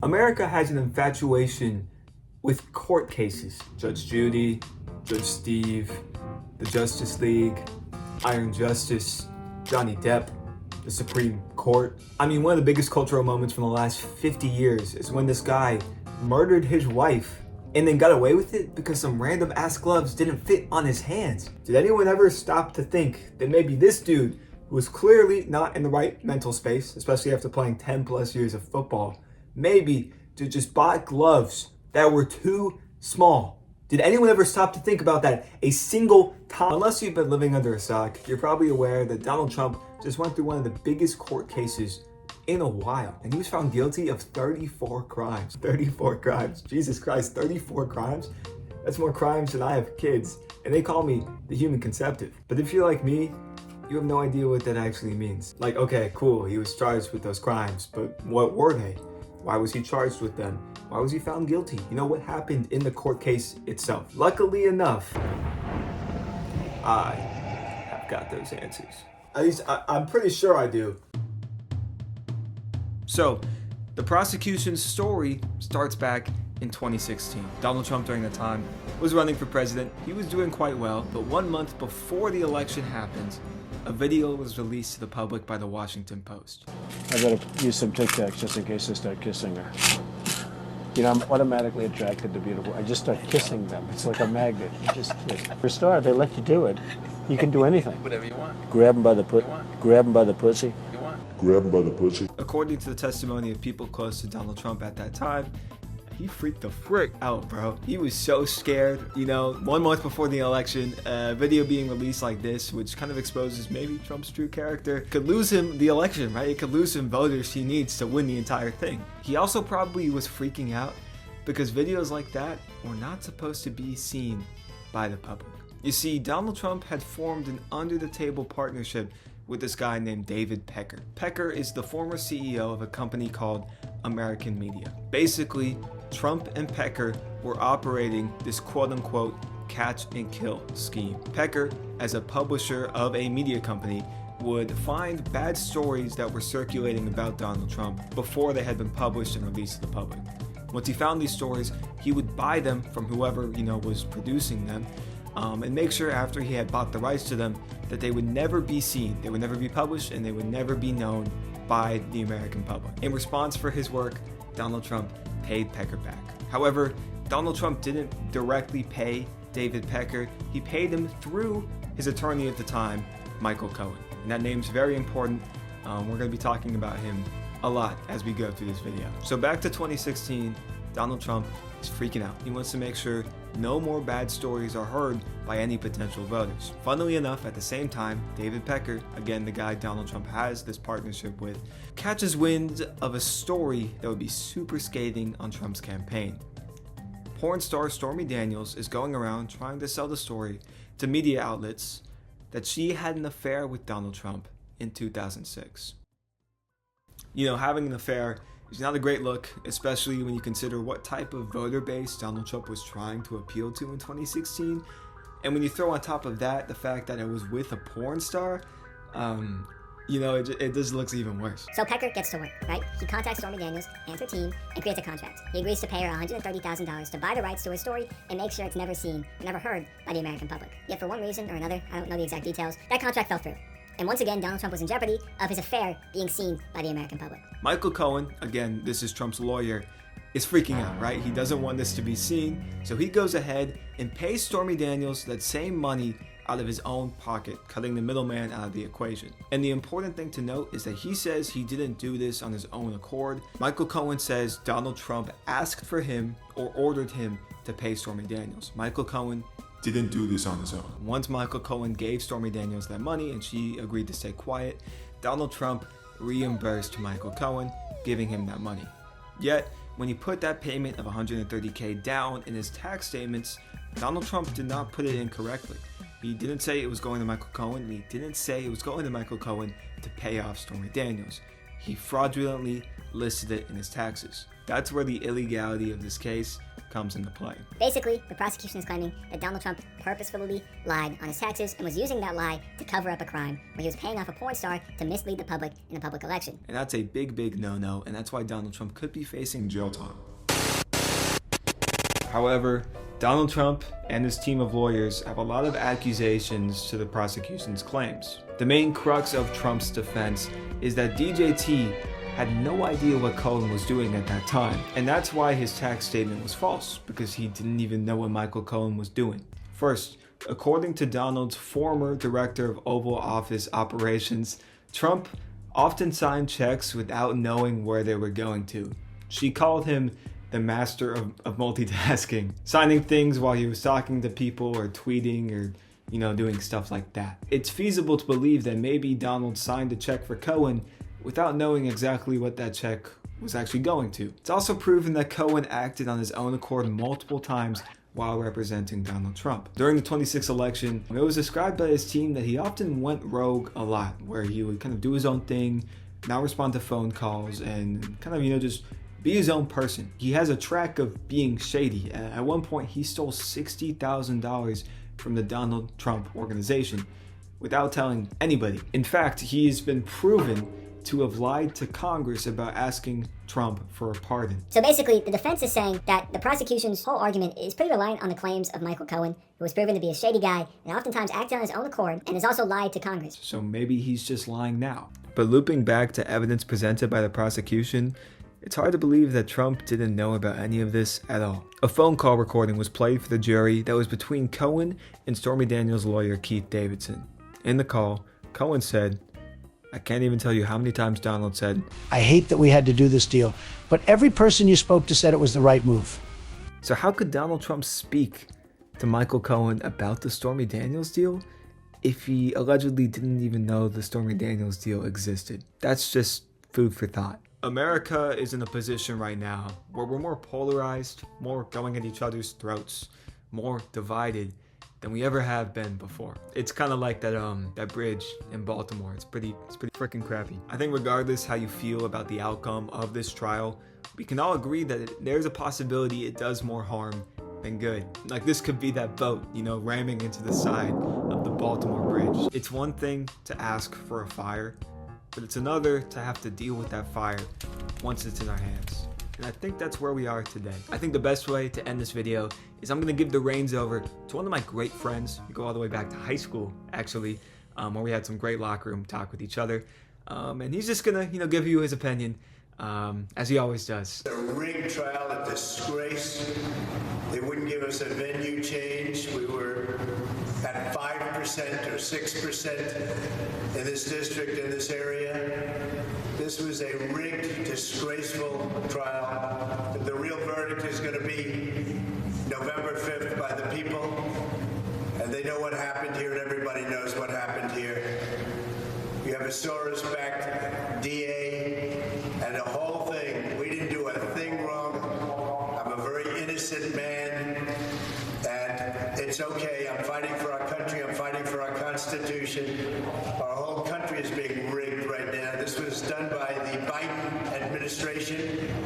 America has an infatuation with court cases. Judge Judy, Judge Steve, the Justice League, Iron Justice, Johnny Depp, the Supreme Court. I mean, one of the biggest cultural moments from the last 50 years is when this guy murdered his wife and then got away with it because some random ass gloves didn't fit on his hands. Did anyone ever stop to think that maybe this dude, who was clearly not in the right mental space, especially after playing 10 plus years of football, maybe to just bought gloves that were too small? Did anyone ever stop to think about that a single time? Unless you've been living under a sock, you're probably aware that Donald Trump just went through one of the biggest court cases in a while, and he was found guilty of 34 crimes. 34 crimes. Jesus Christ, 34 crimes? That's more crimes than I have kids, and they call me the human conceptive. But if you're like me, you have no idea what that actually means. Like, okay, cool, he was charged with those crimes, but what were they? Why was he charged with them? Why was he found guilty? You know what happened in the court case itself? Luckily enough, I have got those answers. At least I'm pretty sure I do. So, the prosecution's story starts back in 2016. Donald Trump during that time was running for president. He was doing quite well, but 1 month before the election happened, a video was released to the public by the Washington Post. I gotta use some Tic Tacs just in case I start kissing her. You know, I'm automatically attracted to beautiful. I just start kissing them. It's like a magnet. You just kiss. For a star, they let you do it. You can do anything. Whatever you want. Grab them by the grab them by the pussy. Grab him by the pussy. According to the testimony of people close to Donald Trump at that time, he freaked the frick out, bro. He was so scared. You know, 1 month before the election, a video being released like this, which kind of exposes maybe Trump's true character, could lose him the election, right? It could lose him voters he needs to win the entire thing. He also probably was freaking out because videos like that were not supposed to be seen by the public. You see, Donald Trump had formed an under-the-table partnership with this guy named David Pecker. Pecker is the former CEO of a company called American Media. Basically, Trump and Pecker were operating this quote-unquote catch and kill scheme. Pecker, as a publisher of a media company, would find bad stories that were circulating about Donald Trump before they had been published and released to the public. Once he found these stories, he would buy them from whoever, was producing them, and make sure after he had bought the rights to them that they would never be seen, they would never be published, and they would never be known by the American public. In response for his work, Donald Trump paid Pecker back. However, Donald Trump didn't directly pay David Pecker. He paid him through his attorney at the time, Michael Cohen. And that name's very important. We're going to be talking about him a lot as we go through this video. So back to 2016, Donald Trump is freaking out. He wants to make sure no more bad stories are heard by any potential voters. Funnily enough, at the same time, David Pecker, again the guy Donald Trump has this partnership with, catches wind of a story that would be super scathing on Trump's campaign. Porn star Stormy Daniels is going around trying to sell the story to media outlets that she had an affair with Donald Trump in 2006. Having an affair is not a great look, especially when you consider what type of voter base Donald Trump was trying to appeal to in 2016. And when you throw on top of that the fact that it was with a porn star, it just looks even worse. So Pecker gets to work, right? He contacts Stormy Daniels and her team and creates a contract. He agrees to pay her $130,000 to buy the rights to her story and make sure it's never seen or never heard by the American public. Yet for one reason or another, I don't know the exact details, that contract fell through. And once again, Donald Trump was in jeopardy of his affair being seen by the American public. Michael Cohen, again, this is Trump's lawyer, is freaking out, right? He doesn't want this to be seen, so he goes ahead and pays Stormy Daniels that same money out of his own pocket, cutting the middleman out of the equation. And the important thing to note is that he says he didn't do this on his own accord. Michael Cohen says Donald Trump asked for him or ordered him to pay Stormy Daniels. Michael Cohen Didn't do this on his own. Once Michael Cohen gave Stormy Daniels that money and she agreed to stay quiet, Donald Trump reimbursed Michael Cohen, giving him that money. Yet, when he put that payment of $130K down in his tax statements, Donald Trump did not put it in correctly. He didn't say it was going to Michael Cohen, and he didn't say it was going to Michael Cohen to pay off Stormy Daniels. He fraudulently listed it in his taxes. That's where the illegality of this case comes into play. Basically, the prosecution is claiming that Donald Trump purposefully lied on his taxes and was using that lie to cover up a crime where he was paying off a porn star to mislead the public in a public election. And that's a big, big no-no, and that's why Donald Trump could be facing jail time. However, Donald Trump and his team of lawyers have a lot of accusations to the prosecution's claims. The main crux of Trump's defense is that DJT had no idea what Cohen was doing at that time, and that's why his tax statement was false, because he didn't even know what Michael Cohen was doing. First, according to Donald's former director of Oval Office operations, Trump often signed checks without knowing where they were going to. She called him the master of multitasking, signing things while he was talking to people or tweeting or doing stuff like that. It's feasible to believe that maybe Donald signed a check for Cohen without knowing exactly what that check was actually going to. It's also proven that Cohen acted on his own accord multiple times while representing Donald Trump. During the 26th election, it was described by his team that he often went rogue a lot, where he would kind of do his own thing, not respond to phone calls, and kind of, just be his own person. He has a track of being shady. At one point, he stole $60,000 from the Donald Trump organization without telling anybody. In fact, he's been proven to have lied to Congress about asking Trump for a pardon. So basically, the defense is saying that the prosecution's whole argument is pretty reliant on the claims of Michael Cohen, who was proven to be a shady guy and oftentimes acted on his own accord and has also lied to Congress. So maybe he's just lying now. But looping back to evidence presented by the prosecution, it's hard to believe that Trump didn't know about any of this at all. A phone call recording was played for the jury that was between Cohen and Stormy Daniels' lawyer Keith Davidson. In the call, Cohen said, "I can't even tell you how many times Donald said, I hate that we had to do this deal, but every person you spoke to said it was the right move." So how could Donald Trump speak to Michael Cohen about the Stormy Daniels deal if he allegedly didn't even know the Stormy Daniels deal existed? That's just food for thought. America is in a position right now where we're more polarized, more going at each other's throats, more divided than we ever have been before. It's kind of like that bridge in Baltimore. It's pretty freaking crappy. I think regardless how you feel about the outcome of this trial, we can all agree that there's a possibility it does more harm than good. Like, this could be that boat, ramming into the side of the Baltimore bridge. It's one thing to ask for a fire, but it's another to have to deal with that fire once it's in our hands. And I think that's where we are today. I think the best way to end this video is I'm gonna give the reins over to one of my great friends. We go all the way back to high school, actually, where we had some great locker room talk with each other. And he's just gonna, give you his opinion, as he always does. A rigged trial, a disgrace. They wouldn't give us a venue change. We were at 5% or 6% in this district, in this area. This was a rigged, disgraceful trial. The real verdict is going to be November 5th by the people. And they know what happened here, and everybody knows what happened here. You have a Soros-backed DA and the whole thing. We didn't do a thing wrong. I'm a very innocent man, and it's okay. I'm fighting for our country. I'm fighting for our Constitution. Our whole country is being rigged right now. This was done by the Biden administration.